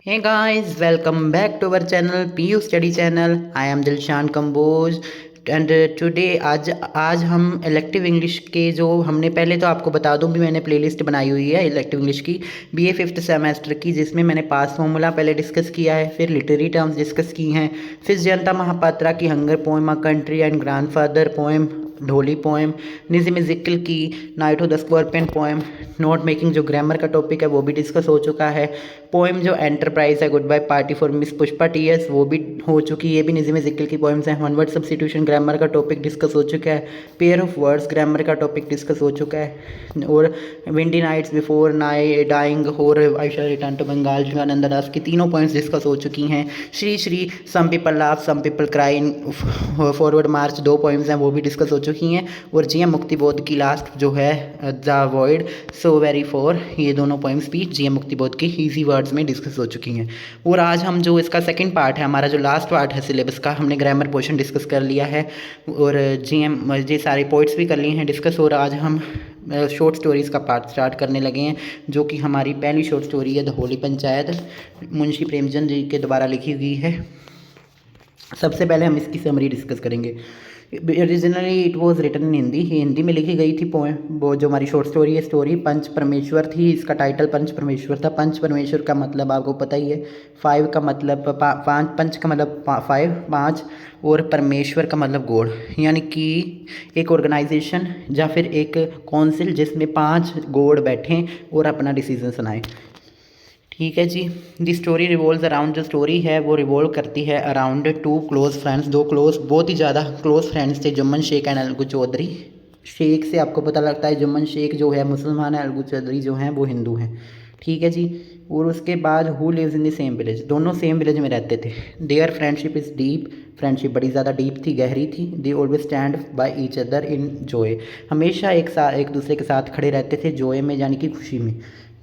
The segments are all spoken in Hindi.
Hey guys, welcome back to our channel PU Study Channel. I am Dilshan Kamboj and today आज हम इलेक्टिव इंग्लिश के जो हमने पहले तो आपको बता दूं भी मैंने प्लेलिस्ट बनाई हुई है इलेक्टिव इंग्लिश की बीए फिफ्थ सेमेस्टर की, जिसमें मैंने पास फार्मूला पहले डिस्कस किया है, फिर लिटरेरी टर्म्स डिस्कस की हैं, फिर जयंता महापात्रा की hunger poem, a country and grandfather poem, Dhauli poem, Nissim Ezekiel की night of the scorpion poem, note making जो ग्रामर का टॉपिक है वो भी डिस्कस हो चुका है, पोएम जो एंटरप्राइज है goodbye party for miss Pushpa T S वो भी हो चुकी है, ये भी निज़्म इज़िकल की पोएम्स हैं। वन वर्ड सब्स्टिट्यूशन ग्रामर का टॉपिक डिस्कस हो चुका है, पेयर ऑफ वर्ड्स ग्रामर का टॉपिक डिस्कस हो चुका है, और windy nights before nigh dying और I shall return to Bengal Jibanananda Das की तीनों पॉइंट्स डिस्कस हो चुकी हैं। Shri Shri some people laugh some people cry in forward मार्च दो पॉइंट्स हैं वो भी डिस्कस हो चुकी हैं, और जीएम मुक्तिबोध की लास्ट जो है the void so very for, ये दोनों पॉइंट्स भी जीएम मुक्तिबोध की ईजी वर्ड्स में डिस्कस हो चुकी हैं। और आज हम जो इसका सेकंड पार्ट है, हमारा जो लास्ट पार्ट है सिलेबस का, हमने ग्रामर पोर्शन डिस्कस कर लिया है और जीएम ये सारे पॉइंट्स भी कर लिए हैं डिस्कस, और आज हम शॉर्ट स्टोरीज़ का पार्ट स्टार्ट करने लगे हैं, जो कि हमारी पहली शॉर्ट स्टोरी है द होली पंचायत, मुंशी प्रेमचंद जी के द्वारा लिखी हुई है। सबसे पहले हम इसकी समरी डिस्कस करेंगे। Originally it was written in Hindi, Hindi में लिखी गई थी पोएम, वो जो हमारी शॉर्ट स्टोरी है स्टोरी पंच परमेश्वर थी, इसका टाइटल पंच परमेश्वर था। पंच परमेश्वर का मतलब आपको पता ही है, फाइव का मतलब पाँच, पंच का मतलब फाइव पाँच, और परमेश्वर का मतलब गॉड, यानी कि एक ऑर्गेनाइजेशन या फिर एक काउंसिल जिसमें 5 गॉड बैठें और अपना डिसीजन सुनाएं। ठीक है जी। दी स्टोरी रिवॉल्व अराउंड, जो स्टोरी है वो रिवॉल्व करती है अराउंड 2 क्लोज फ्रेंड्स, 2 क्लोज बहुत ही ज़्यादा क्लोज फ्रेंड्स थे, जुम्मन शेख एंड अलगू चौधरी। शेख से आपको पता लगता है जुम्मन शेख जो है मुसलमान है, अलगू चौधरी जो हैं वो हिंदू हैं। ठीक है जी। और उसके बाद who lives in the same village, दोनों सेम विलेज में रहते थे। Their friendship is deep, friendship बड़ी ज़्यादा डीप थी, गहरी थी। They always stand by each other in joy, हमेशा एक दूसरे के साथ खड़े रहते थे जॉय में, यानी कि खुशी में।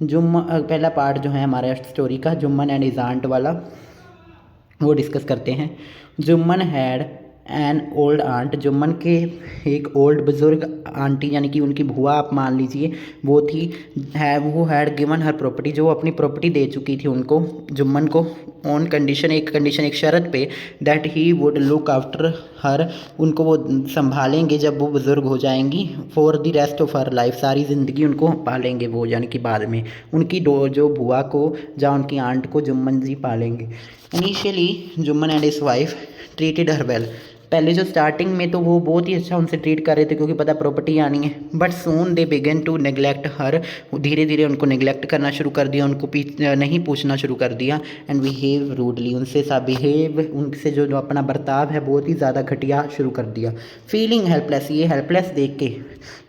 पहला पार्ट जो है हमारे स्टोरी का जुम्मन एंड इज आंट वाला, वो डिस्कस करते हैं। Jumman had an old aunt, Jumman के एक ओल्ड बुजुर्ग आंटी यानी कि उनकी बुआ आप मान लीजिए वो थी, है वो हैड गिवन हर प्रॉपर्टी, जो अपनी प्रॉपर्टी दे चुकी थी उनको, जुम्मन को, ऑन कंडीशन, एक शर्त पे, that he would look after her, उनको वो संभालेंगे जब वो बुज़ुर्ग हो जाएंगी, for the rest of her life, सारी ज़िंदगी उनको पालेंगे वो, यानी कि बाद में उनकी जो बुआ को या उनकी आंट को जुम्मन जी पालेंगे। Initially Jumman and his wife treated her well, पहले जो स्टार्टिंग में तो वो बहुत ही अच्छा उनसे ट्रीट कर रहे थे क्योंकि पता प्रॉपर्टी आनी है, but soon they began to neglect her, धीरे धीरे उनको नेग्लेक्ट करना शुरू कर दिया, उनको नहीं पूछना शुरू कर दिया। एंड बिहेव रूडली, उनसे उनसे जो अपना बर्ताव है बहुत ही ज़्यादा घटिया शुरू कर दिया। फीलिंग हेल्पलेस, ये हेल्पलेस देख के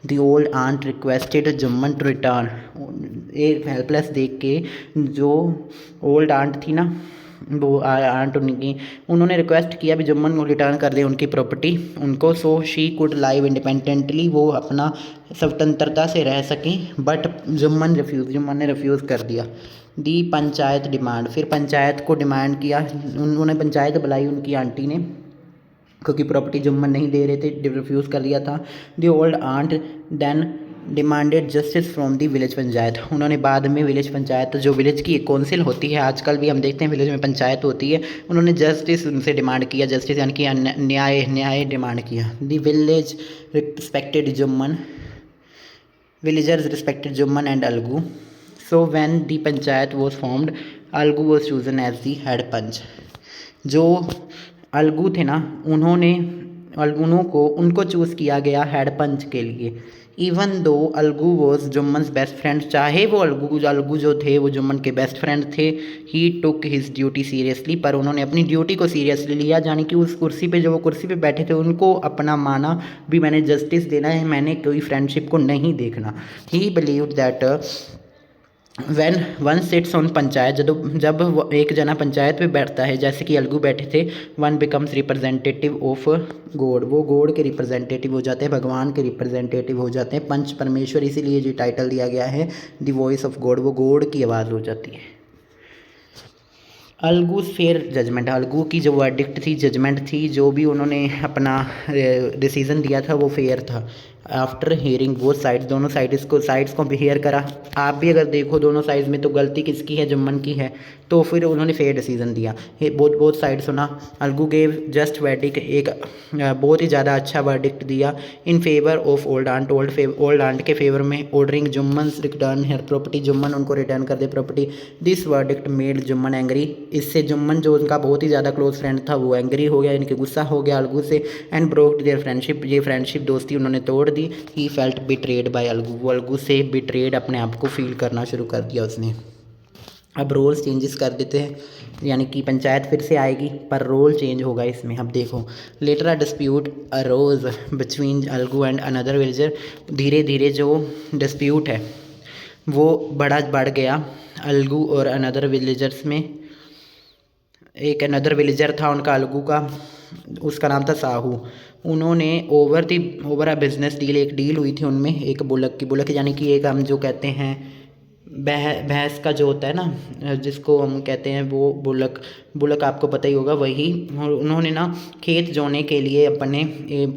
the old aunt requested Jumman to return, ये हेल्पलेस देख के जो ओल्ड आंट थी ना, वो आंट उनकी, उन्होंने रिक्वेस्ट किया भी जुम्मन को रिटर्न कर दे उनकी प्रॉपर्टी उनको, so she could live independently, वो अपना स्वतंत्रता से रह सकें, बट जुम्मन ने रिफ्यूज़ कर दिया। दी पंचायत डिमांड, फिर पंचायत को डिमांड किया, उन्होंने पंचायत बुलाई उनकी आंटी ने, क्योंकि प्रॉपर्टी जुम्मन नहीं दे रहे थे, रिफ्यूज़ कर दिया था। The old aunt then demanded justice from the village panchayat, उन्होंने बाद में विलेज पंचायत, जो विलेज की एक काउंसिल होती है, आजकल भी हम देखते हैं विलेज में पंचायत होती है, उन्होंने जस्टिस उनसे डिमांड किया, जस्टिस यानी कि न्याय डिमांड किया। The village respected Jumman, villagers respected Jumman and Algu, so when the panchayat was formed Algu was chosen as the head panch, जो अलगू थे ना उनको चूज़ किया गया हेड पंच के लिए। Even though Algu was Jumman's best friend, चाहे वो अलगू जो थे वो जुम्मन के बेस्ट फ्रेंड थे, ही टुक हिज ड्यूटी सीरियसली, पर उन्होंने अपनी ड्यूटी को सीरियसली लिया, यानी कि उस कुर्सी पे, जो वो कुर्सी पे बैठे थे, उनको अपना माना भी मैंने जस्टिस देना है, मैंने कोई फ्रेंडशिप को नहीं देखना। ही believed that when one sits on panchayat, जब एक जना पंचायत पे बैठता है, जैसे कि अलगू बैठे थे, one becomes representative of God, वो गॉड के रिप्रेजेंटेटिव हो जाते हैं, भगवान के रिप्रेजेंटेटिव हो जाते हैं, पंच परमेश्वर, इसीलिए जो टाइटल दिया गया है द वॉइस ऑफ गॉड, वो गॉड की आवाज़ हो जाती है। अलगूज फेयर जजमेंट, अलगू की जो वर्डिक्ट थी, जजमेंट थी, जो भी उन्होंने अपना डिसीज़न दिया था वो फेयर था। आफ्टर हेयरिंग बोथ साइड्स, दोनों साइड्स को हेयर करा। आप भी अगर देखो दोनों साइड्स में तो गलती किसकी है, जुम्मन की है, तो फिर उन्होंने फेयर डिसीजन दिया। बोथ साइड सुना। अलगू गेव जस्ट वर्डिक्ट, एक बहुत ही ज़्यादा अच्छा वर्डिक्ट दिया in favour of old aunt, old aunt के फेवर में, ordering Jumman return her property, Jumman उनको रिटर्न कर दे property. This verdict made Jumman angry, इससे जुम्मन जो उनका बहुत ही ज़्यादा क्लोज फ्रेंड था वो एंग्री हो गया, इनके गुस्सा हो गया अलगू से। एंड ब्रोक देयर फ्रेंडशिप, ये फ्रेंडशिप दोस्ती उन्होंने तोड़ दी। He felt betrayed by Algu, वो अलगू से बिट्रेड अपने आप को फील करना शुरू कर दिया उसने। अब रोल्स चेंजेस कर देते हैं, यानी कि पंचायत फिर से आएगी पर रोल चेंज होगा इसमें। अब देखो, later a dispute arose between Algu and another villager, धीरे धीरे जो डिस्प्यूट है वो बढ़ गया अलगू और अनदर विलेजर्स में। एक अनदर विलेजर था उनका अलगू का, उसका नाम था साहू। उन्होंने ओवर अ बिजनेस डील, एक डील हुई थी उनमें एक बुलक यानी कि एक हम जो कहते हैं भैंस का जो होता है ना, जिसको हम कहते हैं वो बुलक आपको पता ही होगा वही। उन्होंने ना खेत जोने के लिए अपने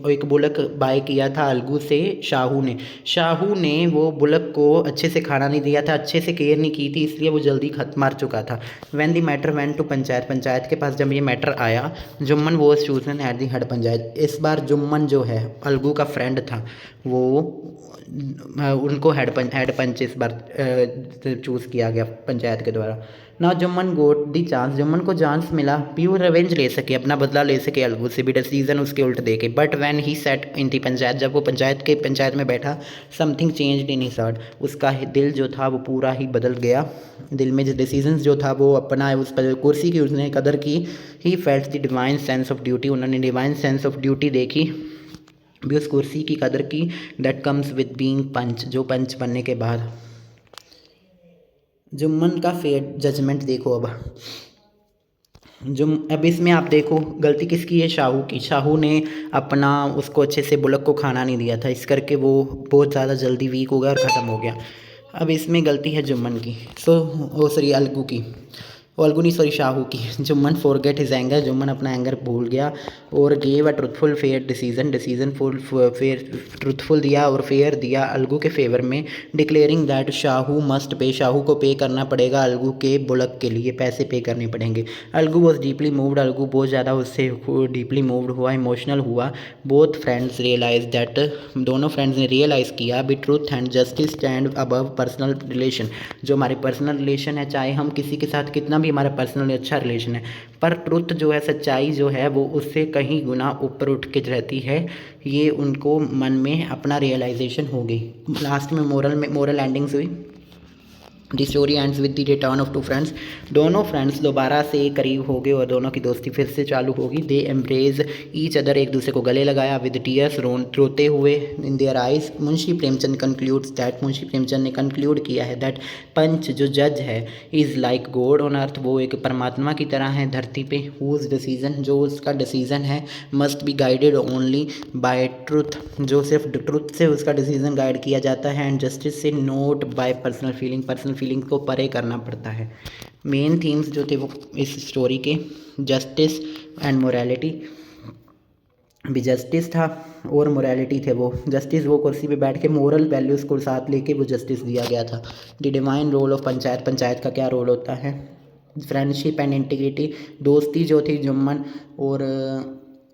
एक बुलक बाय किया था अलगू से शाहू ने वो बुलक को अच्छे से खाना नहीं दिया था, अच्छे से केयर नहीं की थी, इसलिए वो जल्दी मर चुका था। When the matter went to panchayat के पास जब ये मैटर आया, Jumman was chosen at the head panchayat. इस बार जुम्मन जो है अलगू का फ्रेंड था, वो उनको हेड पंच इस बार चूज़ किया गया पंचायत के द्वारा। ना जुम्मन गोट दी चांस, जुम्मन को चांस मिला प्योर रिवेंज ले सके, अपना बदला ले सके अलगू से भी डिसीजन उसके उल्ट दे के। बट व्हेन ही सेट इन दी पंचायत, जब वो पंचायत में बैठा, something changed in his heart, उसका दिल जो था वो पूरा ही बदल गया। दिल में जो डिसीजन जो था वो अपना, उस पर कुर्सी की उसने कदर की। He felt the divine sense of duty, उन्होंने डिवाइन सेंस ऑफ ड्यूटी देखी भी, उस कुर्सी की कदर की। दैट कम्स विद बीइंग पंच, जो पंच बनने के बाद। जुम्मन का फेयर जजमेंट देखो। अब इसमें आप देखो गलती किसकी है, शाहू की। शाहू ने अपना उसको अच्छे से बुलक को खाना नहीं दिया था, इस करके वो बहुत ज़्यादा जल्दी वीक हो गया और ख़त्म हो गया। अब इसमें गलती है जुम्मन की, अलगू की, शाहू की। Jumman forget his anger, Jumman अपना एंगर भूल गया और gave a truthful fair decision truthful दिया और फेयर दिया अलगू के फेवर में। Declaring that Shahu must pay, Shahu को पे करना पड़ेगा अलगू के बुलक के लिए, पैसे पे करने पड़ेंगे। Algu was deeply moved, Algu बहुत ज़्यादा उससे डीपली मूव्ड हुआ, इमोशनल हुआ। बोथ फ्रेंड्स रियलाइज दैट, दोनों फ्रेंड्स ने रियलाइज़ किया भी truth and justice stand above personal relation, जो हमारे पर्सनल रिलेशन है, चाहे हम किसी के साथ कितना भी हमारा पर्सनल अच्छा रिलेशन है, पर ट्रुथ जो है, सच्चाई जो है, वो उससे कहीं गुना ऊपर उठ के रहती है। ये उनको मन में अपना रियलाइजेशन हो गई। लास्ट में मोरल एंडिंग्स हुई। The story ends with the return of two friends, दोनों फ्रेंड्स दोबारा से करीब हो गए और दोनों की दोस्ती फिर से चालू होगी। दे एम्ब्रेज ईच अदर, एक दूसरे को गले लगाया, विद टीयर्स, रोते हुए, in their eyes. Munshi Premchand concludes that, Munshi Premchand ने कंक्लूड किया है दैट पंच जो जज है is like God on earth, वो एक परमात्मा की तरह है धरती पे। हुज डिसीजन, जो उसका डिसीजन है, must be guided only by truth, जो सिर्फ ट्रुथ से उसका डिसीजन गाइड किया जाता है, एंड जस्टिस से नोट बाय पर्सनल फीलिंग को परे करना पड़ता है। मेन थीम्स जो थे वो इस स्टोरी के, जस्टिस एंड मोरालिटी, भी जस्टिस था और मोरालिटी थे। वो जस्टिस, वो कुर्सी पे बैठ के मोरल वैल्यूज़ को साथ लेके वो जस्टिस दिया गया था। The divine role of panchayat का क्या रोल होता है, फ्रेंडशिप एंड इंटीग्रिटी, दोस्ती जो थी जुम्मन और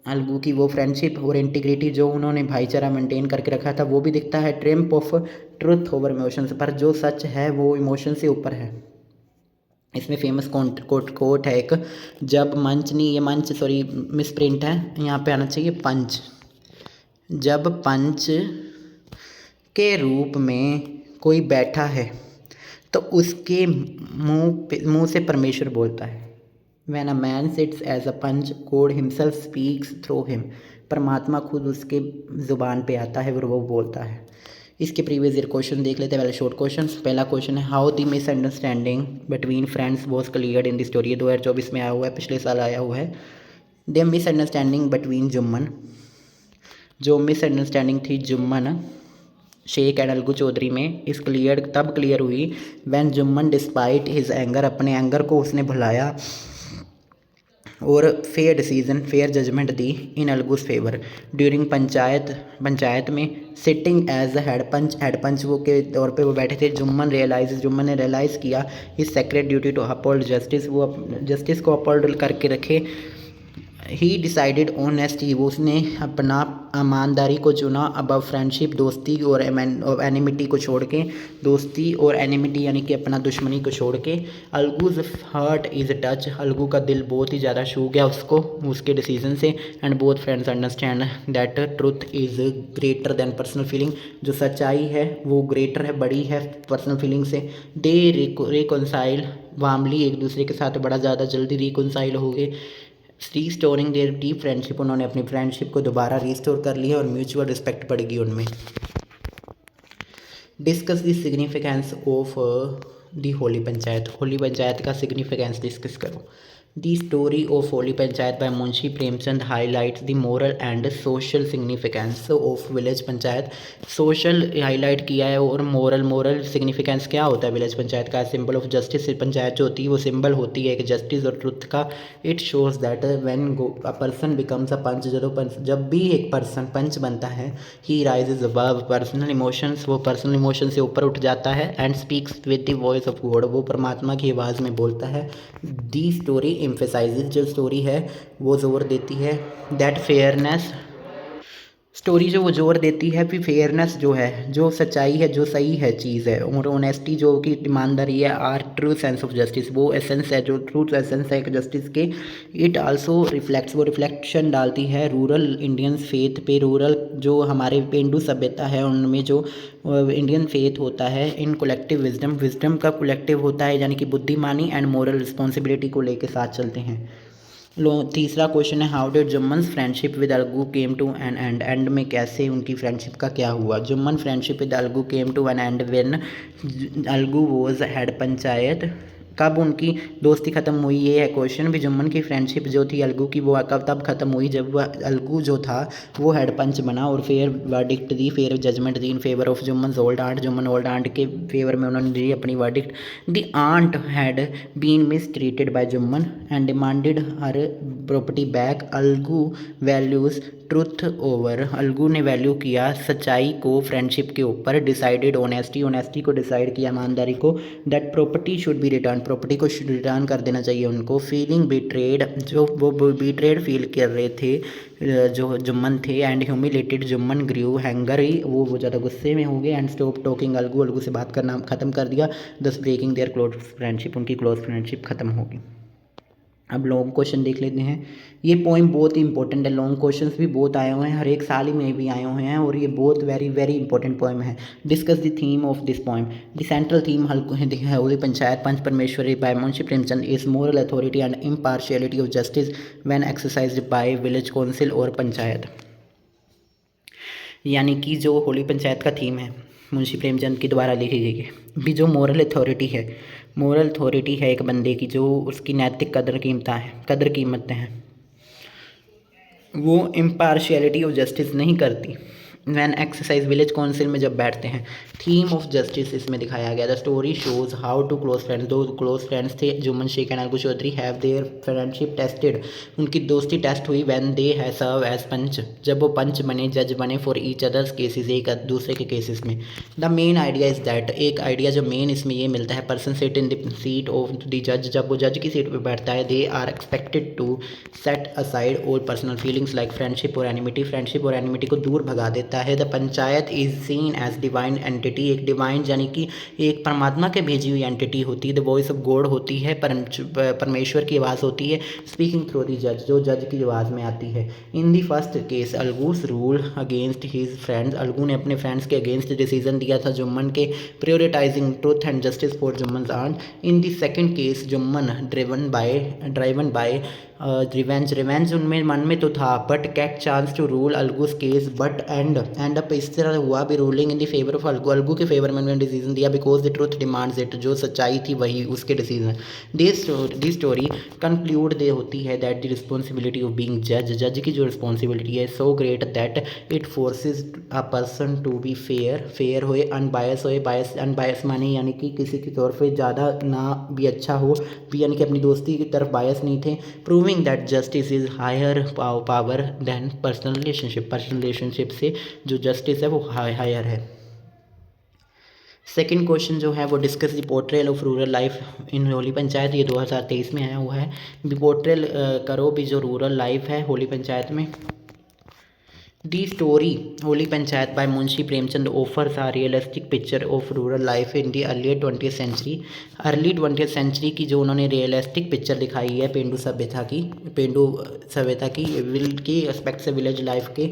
अलगू की, वो फ्रेंडशिप और इंटीग्रिटी जो उन्होंने भाईचारा मेंटेन करके रखा था, वो भी दिखता है। Triumph of truth over emotions, पर जो सच है वो इमोशन से ऊपर है। इसमें फेमस कोट है एक, जब मंच नहीं, ये मंच सॉरी मिस प्रिंट है, यहाँ पे आना चाहिए पंच। जब पंच के रूप में कोई बैठा है तो उसके मुंह से परमेश्वर बोलता है। When a man sits as a punch, God himself speaks through him, परमात्मा खुद उसके ज़ुबान पे आता है और वो बोलता है। इसके प्रीवियस ईयर क्वेश्चन देख लेते हैं, पहले शॉर्ट क्वेश्चन। पहला क्वेश्चन है, how the misunderstanding between friends was cleared in the story, ये 2024 में आया हुआ है, पिछले साल आया हुआ है। द मिसअंडरस्टैंडिंग बिटवीन जुम्मन, जो मिसअंडरस्टैंडिंग थी जुम्मन शेख एंड अलगू चौधरी में, इस तब क्लियर हुई when Jumman despite his anger, अपने एंगर को उसने भुलाया, और फेयर डिसीजन फेयर जजमेंट दी इन अलगूज फेवर ड्यूरिंग पंचायत में सिटिंग एज हेड पंच वो के तौर पे वो बैठे थे। जुम्मन ने रियलाइज़ किया इस sacred duty to uphold justice, वो जस्टिस को अपहोल्ड करके रखे। ही डिसाइडेड ऑनेस्टी, वो उसने अपना ईमानदारी को चुना अबव फ्रेंडशिप, दोस्ती और एनिमिटी को छोड़ के, दोस्ती और एनिमिटी यानी कि अपना दुश्मनी को छोड़ के। अलगूज हार्ट इज़ टच, अलगू का दिल बहुत ही ज़्यादा छू गया उसको उसके डिसीजन से। And both friends understand that truth is greater than personal feeling, जो सच्चाई है वो ग्रेटर है, बड़ी है पर्सनल फीलिंग से। दे रिकॉन्साइल वार्मली, एक दूसरे के साथ बड़ा ज़्यादा जल्दी रिकॉन्साइल हो गए। रीस्टोरिंग देयर डीप फ्रेंडशिप, उन्होंने अपनी फ्रेंडशिप को दोबारा रीस्टोर कर लिया और म्यूचुअल रिस्पेक्ट बढ़ेगी उनमें। Discuss the significance of the holy panchayat का सिग्निफिकेंस डिस्कस करो। The story of holy panchayat by Munshi Premchand highlights the moral and social significance of village panchayat. Social highlight किया है और मोरल सिग्निफिकेंस क्या होता है विलेज पंचायत का। सिंबल ऑफ जस्टिस, पंचायत जो होती है वो सिंबल होती है एक जस्टिस और ट्रुथ का। It shows that when a person becomes a panch, जब भी एक पर्सन पंच बनता है, he rises above personal emotions, वो पर्सनल इमोशन से ऊपर उठ जाता है। And speaks with the voice of God, वो परमात्मा की आवाज़ में बोलता है। दी स्टोरी एम्फेसाइजेज, जो स्टोरी है वो ज़ोर देती है दैट फेयरनेस, स्टोरी जो वो जोर देती है फिर फेयरनेस जो है, जो सच्चाई है, जो सही है चीज़ है, और ऑनेस्टी जो कि ईमानदारी है, our true sense of justice, वो एसेंस है, जो ट्रू एसेंस है जस्टिस के। इट आल्सो रिफ्लेक्ट्स, वो रिफ्लेक्शन डालती है रूरल इंडियंस फेथ पे, रूरल जो हमारे पेंडू सभ्यता है उनमें जो इंडियन फेथ होता है। इन कलेक्टिव विजडम का कलेक्टिव होता है यानी कि बुद्धिमानी एंड मोरल रिस्पॉन्सिबिलिटी को लेके साथ चलते हैं। तीसरा क्वेश्चन है how did Jumman's friendship with Algu came to an end, end में कैसे उनकी फ्रेंडशिप का क्या हुआ। Jumman friendship with Algu came to an end when Algu was head panchayat, कब उनकी दोस्ती ख़त्म हुई, ये है क्वेश्चन भी। जुम्मन की फ्रेंडशिप जो थी अलगू की वो कब तब ख़त्म हुई, जब वह अलगू जो था वो हेड पंच बना और फेयर वर्डिक्ट दी, फेयर जजमेंट दी in favour of Jumman old aunt, Jumman old aunt के फेवर में उन्होंने दी अपनी verdict. The aunt had been mistreated by Jumman and demanded her property back. Algu values truth over, Algu ने वैल्यू किया सच्चाई को फ्रेंडशिप के ऊपर। डिसाइडेड ऑनेस्टी को डिसाइड किया, ईमानदारी को। That property should be return, property को रिटर्न कर देना चाहिए उनको। फीलिंग बिट्रेड, जो वो बिट्रेड फील कर रहे थे जो जुम्मन थे। And humiliated, Jumman grew angry, वो ज़्यादा गुस्से में हो गए। एंड स्टॉप टॉकिंग, अलगू से बात करना ख़त्म कर दिया। दस ब्रेकिंग देयर क्लोज फ्रेंडशिप, उनकी क्लोज फ्रेंडशिप ख़त्म होगी। अब लॉन्ग क्वेश्चन देख लेते हैं। ये पोइम बहुत ही इंपॉर्टेंट है, लॉन्ग क्वेश्चंस भी बहुत आए हुए हैं, हर एक साल ही में भी आए हुए हैं और ये बहुत वेरी वेरी इंपॉर्टेंट पोइम है। Discuss the theme of this poem. The central theme holy panchayat Panch Parmeshwari by Munshi Premchand is moral authority and impartiality of justice when exercised by village council और पंचायत। यानी कि जो होली पंचायत का थीम है मुंशी प्रेमचंद के द्वारा लिखी गई है, भी जो मोरल अथॉरिटी है एक बंदे की, जो उसकी नैतिक कदर कीमतें हैं, वो इम्पार्शियलिटी ऑफ जस्टिस नहीं करती। वैन एक्सरसाइज विलेज काउंसिल में जब बैठते हैं। थीम ऑफ जस्टिस इसमें दिखाया गया। The story shows how two close friends, दो क्लोज फ्रेंड्स थे Jumman Shaikh and Algu Chaudhary, have their friendship tested, उनकी दोस्ती टेस्ट हुई। व्हेन दे है सर्व एज पंच, जब वो पंच बने, जज बने फॉर ईच अदर्स केसेस, एक दूसरे के केसेस में। The main idea is that, एक आइडिया जो मेन इसमें ये मिलता है, person sit in the seat of the जज, जब वो जज की सीट पर बैठता है, they are expected to set aside all personal feelings like friendship और एनिमिटी को दूर भगा देता है। The panchayat is seen as divine entity, एक डिवाइन यानी कि एक परमात्मा के भेजी हुई एंटिटी होती है। द वॉइस ऑफ गॉड होती है, परमेश्वर की आवाज़ होती है। स्पीकिंग थ्रू द जज, जो जज की आवाज़ में आती है। In the first case Algu's rule against his friends, Algu ने अपने फ्रेंड्स के अगेंस्ट डिसीजन दिया था जुम्मन के, prioritising truth and justice for Jumman aunt. In the second case Jumman driven by revenge उनमें मन में तो था, but get chance to rule Algu's case, but end up इस तरह हुआ भी ruling in the favour of Algu के फेवर में उन्होंने डिसीजन दिया, because the truth demands it, जो सच्चाई थी वही उसके decision. This story concluded होती है that the responsibility of being जज की जो रिस्पॉन्सिबिलिटी है so great that it forces a person to be fair होए, अनबायस माने यानी कि किसी की तौर पर ज़्यादा ना भी अच्छा हो भी, यानी कि अपनी दोस्ती की तरफ बायस नहीं थे। Proving proving that justice is higher power than personal relationship. Personal relationship से जो जस्टिस है वो हायर है। सेकंड क्वेश्चन जो है वो discuss the portrayal of rural life इन होली पंचायत। ये 2023 में आया हुआ है। पोर्ट्रेल करो भी जो रूरल लाइफ है होली पंचायत में। The story holy panchayat by Munshi Premchand offers a realistic picture of rural life in the early 20th century. Early 20th century की जो उन्होंने रियलिस्टिक पिक्चर दिखाई है पेंडू सभ्यता की एस्पेक्ट से विलेज लाइफ के।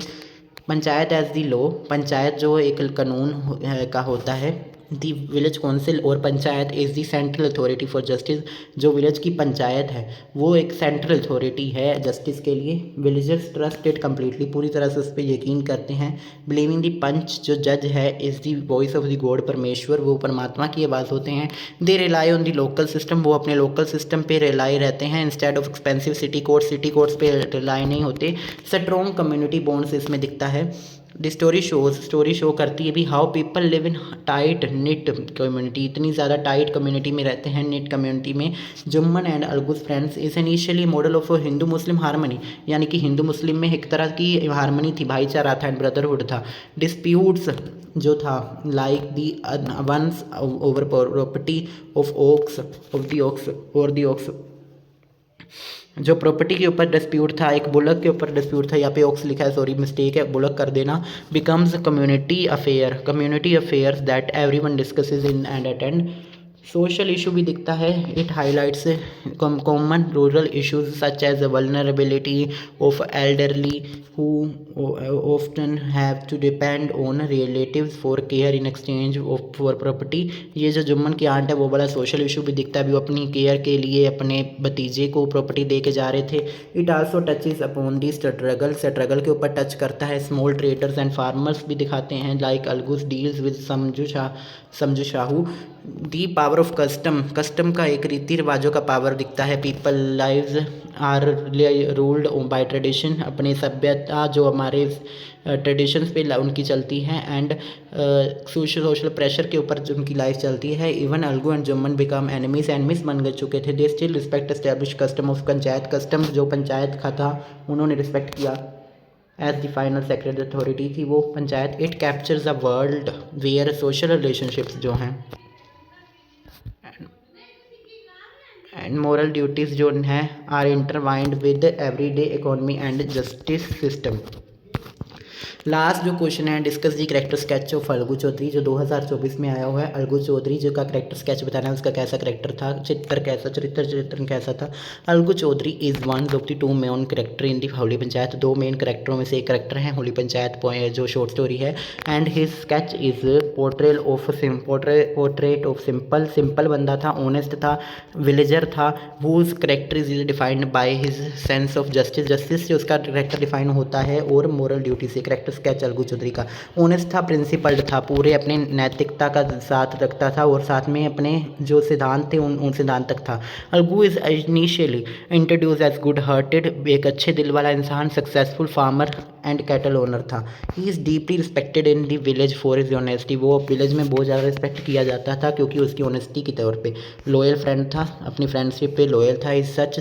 Panchayat as the law, panchayat जो एक कानून का होता है। दी विलेज काउंसिल और panchayat is the central authority for justice. जो विलेज की पंचायत है वो एक सेंट्रल अथॉरिटी है जस्टिस के लिए। विलेजर्स ट्रस्ट इट कम्प्लीटली, पूरी तरह से उस पर यकीन करते हैं। बिलीविंग दी पंच जो जज है is the voice of the God, परमेश्वर, वो परमात्मा की आवाज़ होते हैं। They rely on the local system, वो अपने लोकल सिस्टम पे रिलाई रहते हैं instead of expensive city courts पे रिलाई नहीं होते। स्ट्रॉन्ग कम्युनिटी बॉन्ड्स इसमें दिखता है। द स्टोरी शो करती है भी how people live in tight knit community, इतनी ज़्यादा टाइट कम्युनिटी में रहते हैं, निट कम्युनिटी में। Jumman and Algu's friends is initially model of Hindu Muslim harmony, यानी कि हिंदू मुस्लिम में एक तरह की हारमनी थी, भाईचारा था एंड ब्रदरहुड था। डिस्प्यूट्स जो था like the ones over property of ox और दी ओक्स, जो प्रॉपर्टी के ऊपर डिस्प्यूट था, एक बुलक के ऊपर डिस्प्यूट था, यहाँ पे ऑक्स लिखा है, सॉरी मिस्टेक है, बुलक कर देना। Becomes community affairs that everyone discusses in and attend. Social issue भी दिखता है। It highlights common rural issues such as vulnerability of elderly who often have to depend on relatives for care in exchange for property. ये जो जुम्मन की आंट है वो बड़ा सोशल इशू भी दिखता है, भी वो अपनी केयर के लिए अपने भतीजे को प्रॉपर्टी दे के जा रहे थे। It also touches upon the struggle के ऊपर टच करता है। स्मॉल ट्रेडर्स एंड फार्मर्स भी दिखाते हैं, like अलगुज deals with Samjhu Sahu. The power of custom का एक रीति रिवाजों का पावर दिखता है। People lives are ruled by tradition, अपने सभ्यता जो हमारे ट्रेडिशंस पे उनकी चलती हैं एंड सोशल प्रेशर के ऊपर जो उनकी लाइफ चलती है। Even Algu and Jumman become enemies बन चुके थे। They still respect establish custom of panchayat, custom जो पंचायत का था उन्होंने रिस्पेक्ट किया as the final secretary authority थी वो panchayat. It captures a world where social relationships जो हैं एंड मोरल ड्यूटीज़ जो हैं are intertwined with everyday economy and justice system. Last जो क्वेश्चन है discuss the character sketch of Algu Chaudhary, जो 2024 में आया हुआ है। अलगू चौधरी जो का करेक्टर स्केच बताना है, उसका कैसा करेक्टर था, चरित्र कैसा था। Algu Chaudhary is one of the 2 main character in the holy panchayat. 2 main करेक्टरों में से एक करेक्टर है होली पंचायत जो शॉर्ट स्टोरी है। And his sketch is portrait of simple बंदा था, ऑनेस्ट था, विलेजर था। Whose character is defined by his sense of justice से उसका करेक्टर डिफाइन होता है, और मोरल ड्यूटी से। करेक्टर स्केच अलगू चौधरी का ऑनेस्ट था, प्रिंसिपल्ड था, पूरे अपने नैतिकता का साथ रखता था और साथ में अपने जो सिद्धांत थे उन सिद्धांत तक था। Algu is initially introduce as good hearted, एक अच्छे दिल वाला इंसान, successful farmer and cattle owner था। He is deeply respected in the village for his honesty, वो विलेज में बहुत ज़्यादा रिस्पेक्ट किया जाता था क्योंकि उसकी ऑनेस्टी के तौर पे। लॉयल फ्रेंड था, अपनी फ्रेंडशिप पे लॉयल था। Is such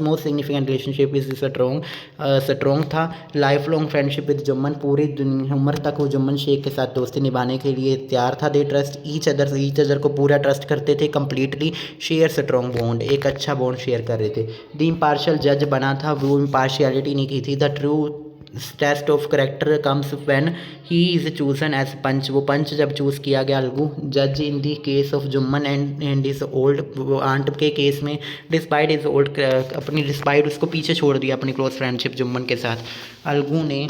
most significant relationship is strong था। Life long friendship with Jumman, पूरी उम्र तक वो जुम्मन शेख के साथ दोस्ती निभाने के लिए तैयार था। दे ट्रस्ट ईच अदर को पूरा ट्रस्ट करते थे, कंप्लीटली शेयर स्ट्रॉन्ग बॉन्ड, एक अच्छा बॉन्ड शेयर कर रहे थे। द इम्पार्शियल जज बना था, वो इम्पार्शियलिटी नहीं की थी। The true test of character comes when he is chosen as panch, वो पंच जब चूज़ किया गया अलगू जज in the case of Jumman and is old aunt के केस में। डिस्पाइट इज ओल्ड अपनी डिस्पाइट उसको पीछे छोड़ दिया अपनी क्लोज फ्रेंडशिप जुम्मन के साथ। अलगू ने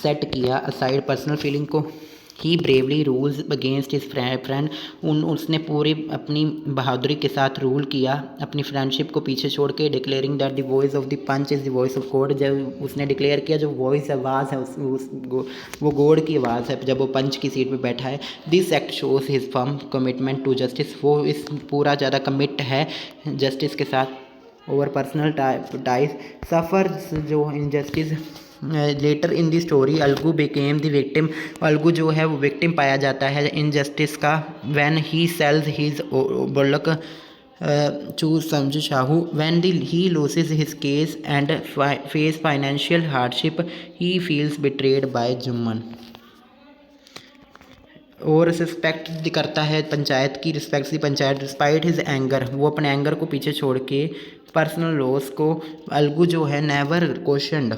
सेट किया असाइड पर्सनल फीलिंग को। He bravely rules against his friend, उसने पूरी अपनी बहादुरी के साथ रूल किया अपनी फ्रेंडशिप को पीछे छोड़ के। Declaring that the voice of the panch is the voice of God, जब उसने डिक्लेयर किया जो वॉइस आवाज़ है वो गॉड की आवाज़ है जब वो पंच की सीट पे बैठा है। This act shows his firm commitment to justice, वो इस पूरा ज़्यादा कमिट है जस्टिस के साथ। ओवर पर्सनल टाइज सफ़र्स जो injustice. Later in the story Algu became the victim, Algu जो है वो विक्टिम पाया जाता है इनजस्टिस का। When he sells his bullock choose Samju Shahu. When he loses his case and face financial hardship, he feels betrayed by Jumman. और रिस्पेक्ट करता है पंचायत की, रिस्पेक्ट दी पंचायत डिस्पाइट हिज एंगर, वो अपने एंगर को पीछे छोड़ के पर्सनल लॉस को, अलगू जो है never questioned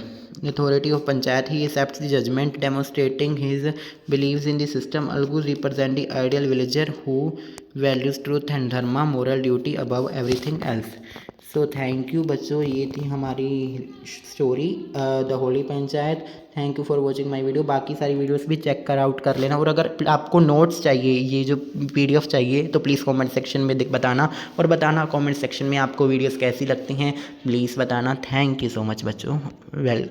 authority of panchayat, he accepts the judgment demonstrating his believes in the system, Algu represent the ideal villager who values truth and dharma moral duty above everything else. So thank you बच्चों, ये थी हमारी story the holy panchayat. Thank you for watching my video. बाकी सारी वीडियोस भी चेक कर आउट कर लेना, और अगर आपको नोट्स चाहिए, ये जो PDF चाहिए, तो प्लीज़ कमेंट सेक्शन में बताना, और बताना कमेंट सेक्शन में आपको वीडियोस कैसी लगती हैं, प्लीज़ बताना। थैंक यू सो मच बच्चों। वेल